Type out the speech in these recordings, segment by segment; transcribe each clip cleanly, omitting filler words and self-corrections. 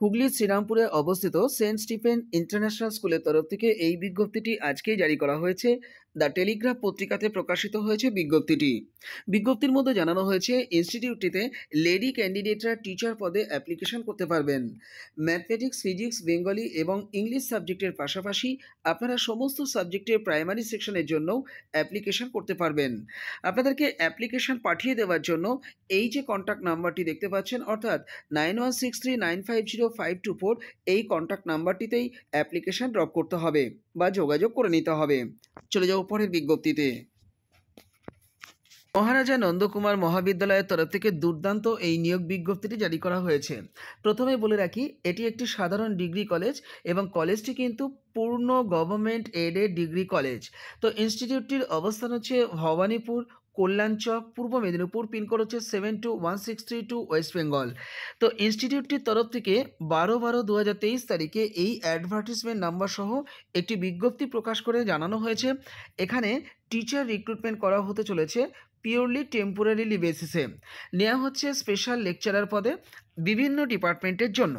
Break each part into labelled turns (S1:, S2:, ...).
S1: হুগলির শ্রীরামপুরে অবস্থিত Saint Stephen international স্কুলের তরফ থেকে এই বিজ্ঞপ্তিটি আজকেই জারি করা হয়েছে। দ্য টেলিগ্রাফ পত্রিকাতে প্রকাশিত হয়েছে বিজ্ঞপ্তিটি। বিজ্ঞপ্তির মধ্যে জানানো হয়েছে ইনস্টিটিউটটিতে লেডি ক্যান্ডিডেটরা টিচার পদে অ্যাপ্লিকেশন করতে পারবেন। ম্যাথমেটিক্স, ফিজিক্স, বেঙ্গলি এবং ইংলিশ সাবজেক্টের পাশাপাশি আপনারা সমস্ত সাবজেক্টের প্রাইমারি সেকশনের জন্যও অ্যাপ্লিকেশন করতে পারবেন। আপনাদেরকে অ্যাপ্লিকেশন পাঠিয়ে দেওয়ার জন্য এই যে কন্ট্যাক্ট নাম্বারটি দেখতে পাচ্ছেন, অর্থাৎ 9163950524, এই কন্ট্যাক্ট নাম্বারটিতেই অ্যাপ্লিকেশন ড্রপ করতে হবে বা যোগাযোগ করে নিতে হবে। চলে যাও পরের বিজ্ঞপ্তিতে। মহারাজা নন্দকুমার মহাবিদ্যালয়ের তরফ থেকে দুর্দান্ত এই নিয়োগ বিজ্ঞপ্তিটি জারি করা হয়েছে। প্রথমে বলে রাখি, এটি একটি সাধারণ ডিগ্রি কলেজ এবং কলেজটি কিন্তু পূর্ণ গভর্নমেন্ট এডেড ডিগ্রি কলেজ। তো ইনস্টিটিউটটির অবস্থান হচ্ছে ভবানীপুর, কল্যাণচক, পূর্ব মেদিনীপুর। পিনকোড হচ্ছে 721632, ওয়েস্ট বেঙ্গল। তো ইনস্টিটিউটটির তরফ থেকে 12/12/2023 তারিখে এই অ্যাডভার্টিসমেন্ট নাম্বার সহ একটি বিজ্ঞপ্তি প্রকাশ করে জানানো হয়েছে, এখানে টিচার রিক্রুটমেন্ট করা হতে চলেছে পিওরলি টেম্পোরারিলি বেসিসে। নেওয়া হচ্ছে স্পেশাল লেকচারার পদে বিভিন্ন ডিপার্টমেন্টের জন্য।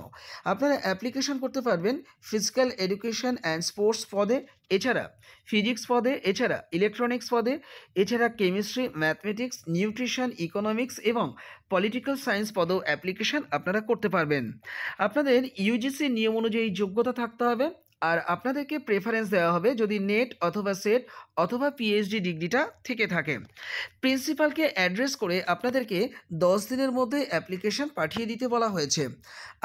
S1: আপনারা অ্যাপ্লিকেশন করতে পারবেন ফিজিক্যাল এডুকেশন অ্যান্ড স্পোর্টস পদে, এছাড়া ফিজিক্স পদে, এছাড়া ইলেকট্রনিক্স পদে, এছাড়া কেমিস্ট্রি, ম্যাথমেটিক্স, নিউট্রিশন, ইকোনমিক্স এবং পলিটিক্যাল সায়েন্স পদেও অ্যাপ্লিকেশন আপনারা করতে পারবেন। আপনাদের ইউজিসি নিয়ম অনুযায়ী যোগ্যতা থাকতে হবে, আর আপনাদেরকে প্রেফারেন্স দেওয়া হবে যদি নেট অথবা সেট অথবা পিএইচডি ডিগ্রিটা থেকে থাকে। প্রিন্সিপালকে অ্যাড্রেস করে আপনাদেরকে 10 দিনের মধ্যে অ্যাপ্লিকেশন পাঠিয়ে দিতে বলা হয়েছে।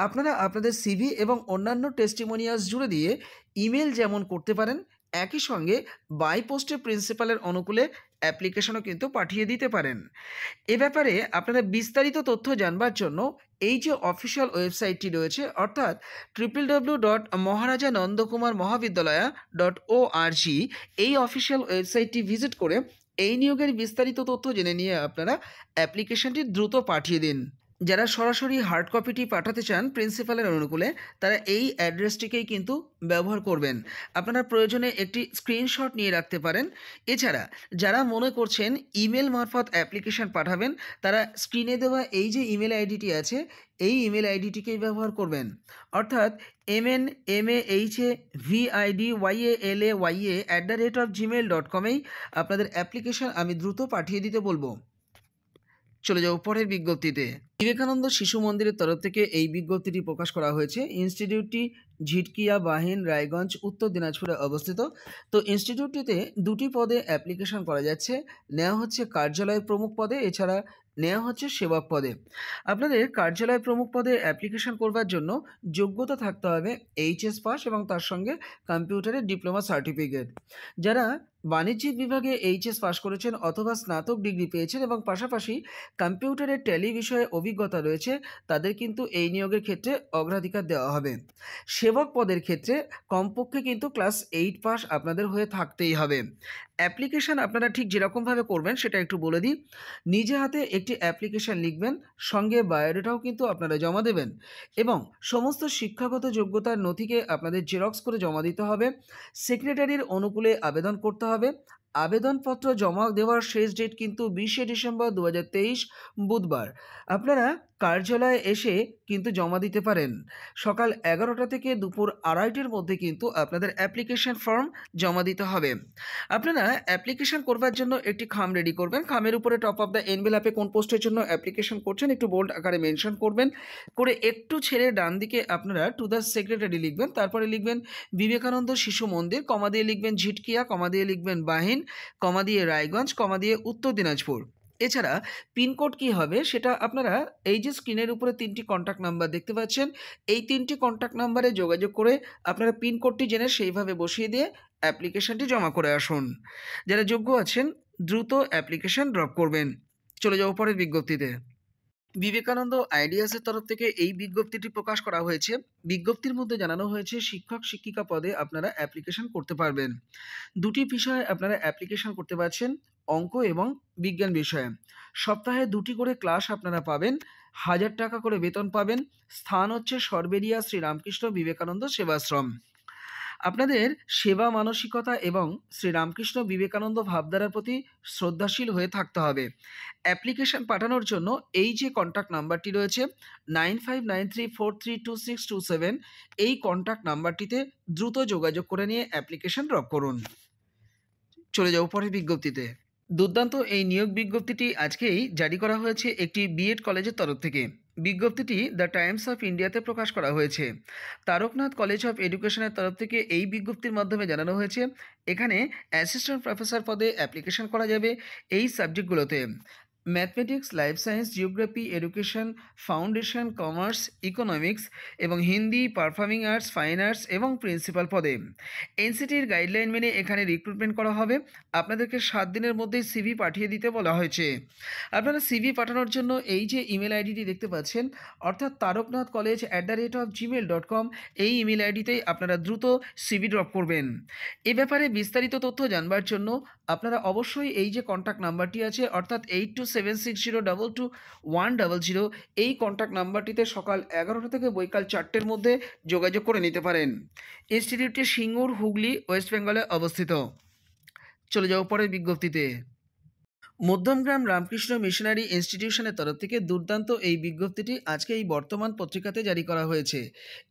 S1: আপনারা আপনাদের সিভি এবং অন্যান্য টেস্টিমোনিয়ালস জুড়ে দিয়ে ইমেল যেমন করতে পারেন, একই সঙ্গে বাই পোস্টে প্রিন্সিপালের অনুকূলে অ্যাপ্লিকেশনও কিন্তু পাঠিয়ে দিতে পারেন। এ ব্যাপারে আপনারা বিস্তারিত তথ্য জানবার জন্য এই যে অফিসিয়াল ওয়েবসাইটটি রয়েছে, অর্থাৎ www.maharajanandakumarmahavidyalaya.org, এই অফিসিয়াল ওয়েবসাইটটি ভিজিট করে এই নিয়োগের বিস্তারিত তথ্য জেনে নিয়ে আপনারা অ্যাপ্লিকেশনটি দ্রুত পাঠিয়ে দিন। যারা সরাসরি হার্ড কপিটি পাঠাতে চান প্রিন্সিপালের অনুকূলে, তারা এই অ্যাড্রেসটিকেই কিন্তু ব্যবহার করবেন। আপনারা প্রয়োজনে একটি স্ক্রিনশট নিয়ে রাখতে পারেন। এছাড়া যারা মনে করছেন ইমেল মারফত অ্যাপ্লিকেশন পাঠাবেন, তারা স্ক্রিনে দেওয়া এই যে ইমেল আইডিটি আছে, এই ইমেল আইডিটিকেই ব্যবহার করবেন, অর্থাৎ mnmahavidyala@gmail.com-এই আপনাদের অ্যাপ্লিকেশন আমি দ্রুত পাঠিয়ে দিতে বলবো। চলে যাও পরের বিজ্ঞপ্তিতে। বিবেকানন্দ শিশু মন্দিরের তরফ থেকে এই বিজ্ঞপ্তিটি প্রকাশ করা হয়েছে। ইনস্টিটিউটটি ঝিটকিয়া, বাহিন, রায়গঞ্জ, উত্তর দিনাজপুরে অবস্থিত। তো ইনস্টিটিউটটিতে 2টি পদে অ্যাপ্লিকেশন করা যাচ্ছে। নেওয়া হচ্ছে কার্যালয় প্রমুখ পদে, এছাড়া নেওয়া হচ্ছে সেবক পদে। আপনাদের কার্যালয় প্রমুখ পদে অ্যাপ্লিকেশন করবার জন্য যোগ্যতা থাকতে হবে এইচএস পাস এবং তার সঙ্গে কম্পিউটারের ডিপ্লোমা সার্টিফিকেট। যারা বাণিজ্যিক বিভাগে এইচএস পাস করেছেন অথবা স্নাতক ডিগ্রি পেয়েছেন এবং পাশাপাশি কম্পিউটারের ট্যালি বিষয়ে অভিজ্ঞতা রয়েছে, তাদের কিন্তু এই নিয়োগের ক্ষেত্রে অগ্রাধিকার দেওয়া হবে। সেবক পদের ক্ষেত্রে কমপক্ষে কিন্তু ক্লাস 8 পাস আপনাদের হয়ে থাকতেই হবে। অ্যাপ্লিকেশন আপনারা ঠিক যেরকমভাবে করবেন সেটা একটু বলে দিই। নিজে হাতে একটি অ্যাপ্লিকেশন লিখবেন, সঙ্গে বায়োডাটাও কিন্তু আপনারা জমা দেবেন এবং সমস্ত শিক্ষাগত যোগ্যতার নথিকে আপনাদের জেরক্স করে জমা দিতে হবে। সেক্রেটারির অনুকূলে আবেদন করতে হবে। আবেদনপত্র জমা দেওয়ার শেষ ডেট কিন্তু 20শে ডিসেম্বর 2023 বুধবার। আপনারা কার্যালয়ে এসে কিন্তু জমা দিতে পারেন। সকাল 11টা থেকে দুপুর 2:30টার মধ্যে কিন্তু আপনাদের অ্যাপ্লিকেশন ফর্ম জমা দিতে হবে। আপনারা অ্যাপ্লিকেশন করবার জন্য একটি খাম রেডি করবেন। খামের উপরে টপ অফ দ্য এনভেলপে কোন পোস্টের জন্য অ্যাপ্লিকেশন করছেন একটু বোল্ড আকারে মেনশন করবেন, করে একটু ছেড়ে ডান দিকে আপনারা টু দ্য সেক্রেটারি লিখবেন। তারপরে লিখবেন বিবেকানন্দ শিশু মন্দির, কমা দিয়ে লিখবেন ঝিটকিয়া, কমা দিয়ে লিখবেন বাহিন, কমা দিয়ে রায়গঞ্জ, কমা দিয়ে উত্তর দিনাজপুর। এছাড়া পিনকোড কী হবে সেটা আপনারা এই যে স্ক্রিনের উপরে 3টি কন্ট্যাক্ট নাম্বার দেখতে পাচ্ছেন, এই 3টি কন্ট্যাক্ট নাম্বারে যোগাযোগ করে আপনারা পিনকোডটি জেনে সেইভাবে বসিয়ে দিয়ে অ্যাপ্লিকেশনটি জমা করে আসুন। যারা যোগ্য আছেন দ্রুত অ্যাপ্লিকেশন ড্রপ করবেন। চলে যাও পরের বিজ্ঞপ্তিতে। বিবেকানন্দ আইডিয়াসের তরফ থেকে এই বিজ্ঞপ্তিটি প্রকাশ করা হয়েছে। বিজ্ঞপ্তির মধ্যে জানানো হয়েছে শিক্ষক শিক্ষিকা পদে আপনারা অ্যাপ্লিকেশন করতে পারবেন। 2টি বিষয়ে আপনারা অ্যাপ্লিকেশন করতে পারছেন, অঙ্ক এবং বিজ্ঞান বিষয়ে। সপ্তাহে 2টি করে ক্লাস আপনারা পাবেন, 1000 টাকা করে বেতন পাবেন। স্থান হচ্ছে সরবেরিয়া শ্রীরামকৃষ্ণ বিবেকানন্দ সেবাশ্রম। আপনাদের সেবা মানসিকতা এবং শ্রীরামকৃষ্ণ বিবেকানন্দ ভাবধারার প্রতি শ্রদ্ধাশীল হয়ে থাকতে হবে। অ্যাপ্লিকেশন পাঠানোর জন্য এই যে কন্ট্যাক্ট নাম্বারটি রয়েছে 9593432627, এই কন্ট্যাক্ট নাম্বারটিতে দ্রুত যোগাযোগ করে নিয়ে অ্যাপ্লিকেশন ড্রপ করুন। চলে যাও পরের বিজ্ঞপ্তিতে। দুর্দান্ত এই নিয়োগ বিজ্ঞপ্তিটি আজকেই জারি করা হয়েছে একটি বিএড কলেজের তরফ থেকে। বিজ্ঞপ্তিটি দ্য টাইমস অফ ইন্ডিয়াতে প্রকাশ করা হয়েছে। তারকনাথ কলেজ অফ এডুকেশনের তরফ থেকে এই বিজ্ঞপ্তির মাধ্যমে জানানো হয়েছে এখানে অ্যাসিস্ট্যান্ট প্রফেসর পদে অ্যাপ্লিকেশন করা যাবে এই সাবজেক্টগুলোতে: mathematics, life science, geography, education, foundation, commerce, economics এবং Hindi, performing arts, fine arts এবং প্রিন্সিপাল পদে। এনসিটির গাইডলাইন মেনে এখানে রিক্রুটমেন্ট করা হবে। আপনাদেরকে 7 দিনের মধ্যেই সিভি পাঠিয়ে দিতে বলা হয়েছে। আপনারা সিভি পাঠানোর জন্য এই যে ইমেল আইডিটি দেখতে পাচ্ছেন, অর্থাৎ taraknathcollege@gmail.com, এই ইমেল আইডিতেই আপনারা দ্রুত সিভি ড্রপ করবেন। এ ব্যাপারে বিস্তারিত তথ্য জানবার জন্য আপনারা অবশ্যই এই যে কন্ট্যাক্ট নাম্বারটি আছে, অর্থাৎ 8276022100, এই কন্ট্যাক্ট নাম্বারটিতে সকাল 11টা থেকে বৈকাল 4টের মধ্যে যোগাযোগ করে নিতে পারেন। ইনস্টিটিউটটি সিঙ্গুর, হুগলি, ওয়েস্ট বেঙ্গলে অবস্থিত। চলে যাও পরের বিজ্ঞপ্তিতে। মধ্যমগ্রাম রামকৃষ্ণ মিশনারি ইনস্টিটিউশনের তরফ থেকে দুর্দান্ত এই বিজ্ঞপ্তিটি আজকে এই বর্তমান পত্রিকাতে জারি করা হয়েছে।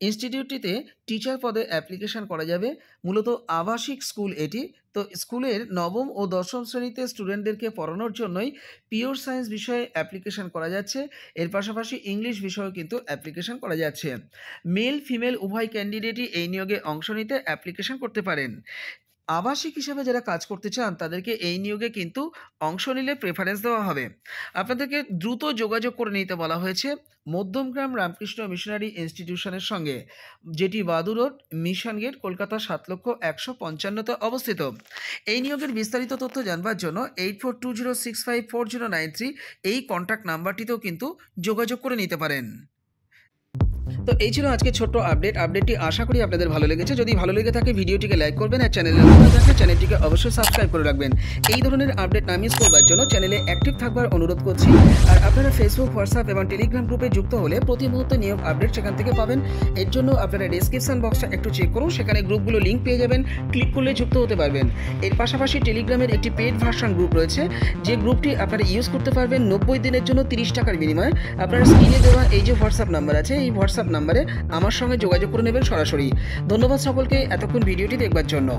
S1: ইনস্টিটিউটটিতে টিচার পদে অ্যাপ্লিকেশন করা যাবে। মূলত আবাসিক স্কুল এটি। তো স্কুলের নবম ও দশম শ্রেণীতে স্টুডেন্টদেরকে পড়ানোর জন্যই পিওর সায়েন্স বিষয়ে অ্যাপ্লিকেশন করা যাচ্ছে। এর পাশাপাশি ইংলিশ বিষয়েও কিন্তু অ্যাপ্লিকেশন করা যাচ্ছে। মেল ফিমেল উভয় ক্যান্ডিডেটই এই নিয়োগে অংশ নিতে অ্যাপ্লিকেশন করতে পারেন। আবাসিক হিসাবে যারা কাজ করতে চান তাদেরকে এই নিয়োগে কিন্তু অংশ নিলে প্রেফারেন্স দেওয়া হবে। আপনাদেরকে দ্রুত যোগাযোগ করে নিতে বলা হয়েছে মধ্যমগ্রাম রামকৃষ্ণ মিশনারি ইনস্টিটিউশনের সঙ্গে, যেটি বাদু রোড, মিশন গেট, কলকাতা 7,155,তে অবস্থিত। এই নিয়োগের বিস্তারিত তথ্য জানবার জন্য 8420654093, এই কন্ট্যাক্ট নাম্বারটিতেও কিন্তু যোগাযোগ করে নিতে পারেন। তো এই ছিল আজকে ছোট্ট আপডেটটি আশা করি আপনাদের ভালো লেগেছে। যদি ভালো লেগে থাকে ভিডিওটিকে লাইক করবেন, আর চ্যানেলে নতুন থাকলে চ্যানেলটিকে অবশ্যই সাবস্ক্রাইব করে রাখবেন। এই ধরনের আপডেট না মিস করবার জন্য চ্যানেলে অ্যাক্টিভ থাকবার অনুরোধ করছি। আর আপনারা ফেসবুক, হোয়াটসঅ্যাপ এবং টেলিগ্রাম গ্রুপে যুক্ত হলে প্রতি মুহূর্তে নিয়োগ আপডেট সেখান থেকে পাবেন। এর জন্য আপনারা ডেসক্রিপশন বক্সটা একটু চেক করুন, সেখানে গ্রুপগুলো লিঙ্ক পেয়ে যাবেন, ক্লিক করলে যুক্ত হতে পারবেন। এর পাশাপাশি টেলিগ্রামের একটি পেড ভার্সন গ্রুপ রয়েছে, যে গ্রুপটি আপনারা ইউজ করতে পারবেন 90 দিনের জন্য 30 টাকার বিনিময়ে। আপনারা স্ক্রিনে দেওয়া এই যে হোয়াটসঅ্যাপ নাম্বার আছে, এই হোয়াটসঅ্যাপ নাম্বারে আমার সঙ্গে যোগাযোগ করে নেবেন সরাসরি। ধন্যবাদ সকলকে এতক্ষণ ভিডিওটি দেখবার জন্য।